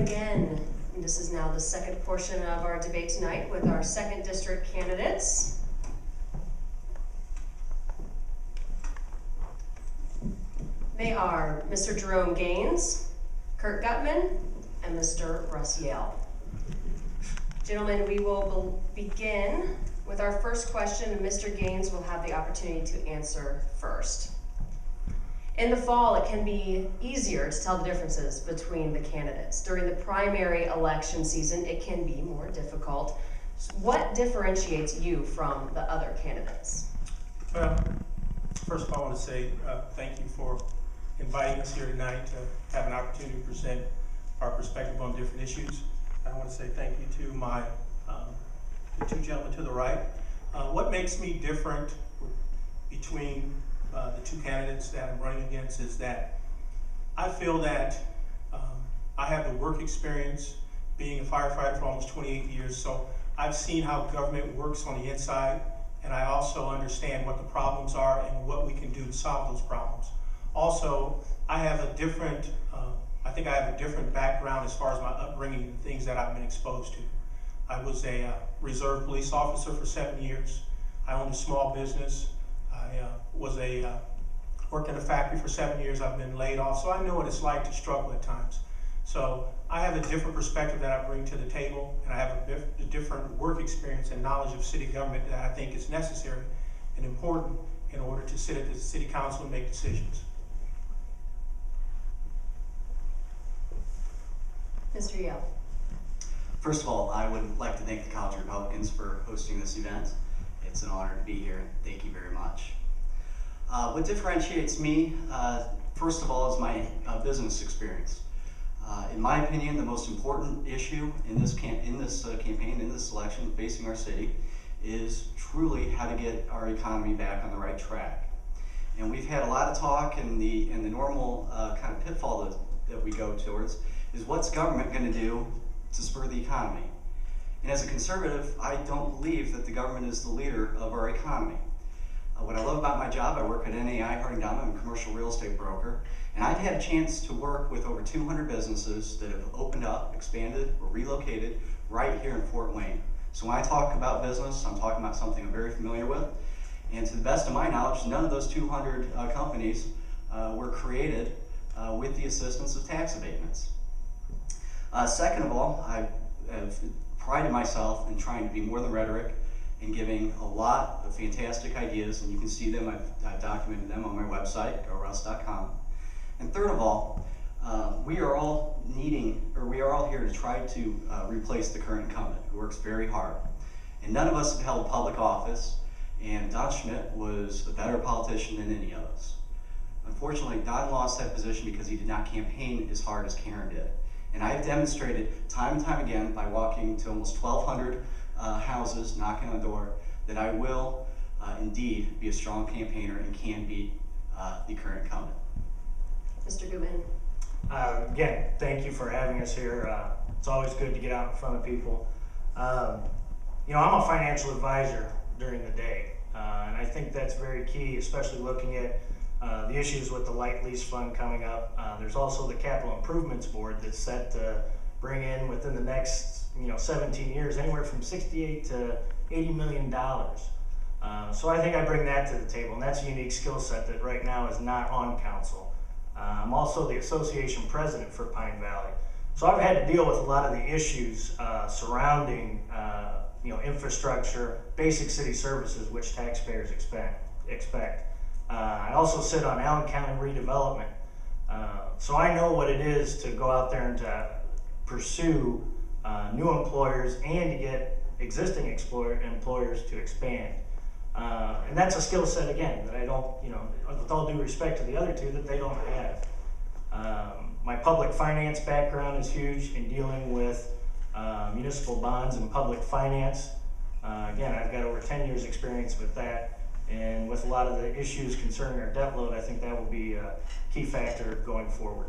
again. This is now the second portion of our debate tonight with our 2nd District candidates. They are Mr. Jerome Gaines, Kurt Gutman, and Mr. Russ Jehl. Gentlemen, we will begin with our first question, and Mr. Gaines will have the opportunity to answer first. In the fall, it can be easier to tell the differences between the candidates. During the primary election season, it can be more difficult. What differentiates you from the other candidates? Well, first of all, I want to say thank you for inviting us here tonight to have an opportunity to present our perspective on different issues. I want to say thank you to the two gentlemen to the right. What makes me different between the two candidates that I'm running against is that I feel that I have the work experience being a firefighter for almost 28 years, so I've seen how government works on the inside, and I also understand what the problems are and what we can do to solve those problems. Also, I have a different, I think I have a different background as far as my upbringing and things that I've been exposed to. I was a reserve police officer for 7 years. I owned a small business. I worked in a factory for 7 years. I've been laid off, so I know what it's like to struggle at times. So I have a different perspective that I bring to the table, and I have a different work experience and knowledge of city government that I think is necessary and important in order to sit at the city council and make decisions. Mr. Jehl. First of all, I would like to thank the College Republicans for hosting this event. It's an honor to be here. Thank you very much. What differentiates me, first of all, is my business experience. In my opinion, the most important issue in this campaign, in this election facing our city, is truly how to get our economy back on the right track. And we've had a lot of talk, and the normal kind of pitfall that we go towards is what's government going to do to spur the economy. And as a conservative, I don't believe that the government is the leader of our economy. What I love about my job, I work at NAI Harding-Dahmer. I'm a commercial real estate broker, and I've had a chance to work with over 200 businesses that have opened up, expanded, or relocated right here in Fort Wayne. So when I talk about business, I'm talking about something I'm very familiar with. And to the best of my knowledge, none of those 200 companies were created with the assistance of tax abatements. Second of all, I have prided myself in trying to be more than rhetoric and giving a lot of fantastic ideas, and you can see them. I've documented them on my website, goruss.com. And third of all, we are all here to try to replace the current incumbent, who works very hard. And none of us have held public office, and Don Schmidt was a better politician than any of us. Unfortunately, Don lost that position because he did not campaign as hard as Karen did. And I have demonstrated time and time again by walking to almost 1,200 houses, knocking on the door, that I will indeed be a strong campaigner and can beat the current incumbent. Mr. Gutman. Again, thank you for having us here. It's always good to get out in front of people. You know, I'm a financial advisor during the day, and I think that's very key, especially looking at the issues with the light lease fund coming up. There's also the capital improvements board that's set to bring in within the next 17 years anywhere from $68 to $80 million. So I think I bring that to the table, and that's a unique skill set that right now is not on council. I'm also the association president for Pine Valley. So I've had to deal with a lot of the issues surrounding infrastructure, basic city services, which taxpayers expect. I also sit on Allen County redevelopment. So I know what it is to go out there and to pursue new employers and to get existing employers to expand. And that's a skill set, again, that I don't, with all due respect to the other two, that they don't have. My public finance background is huge in dealing with municipal bonds and public finance. Again, I've got over 10 years experience with that. And with a lot of the issues concerning our debt load, I think that will be a key factor going forward.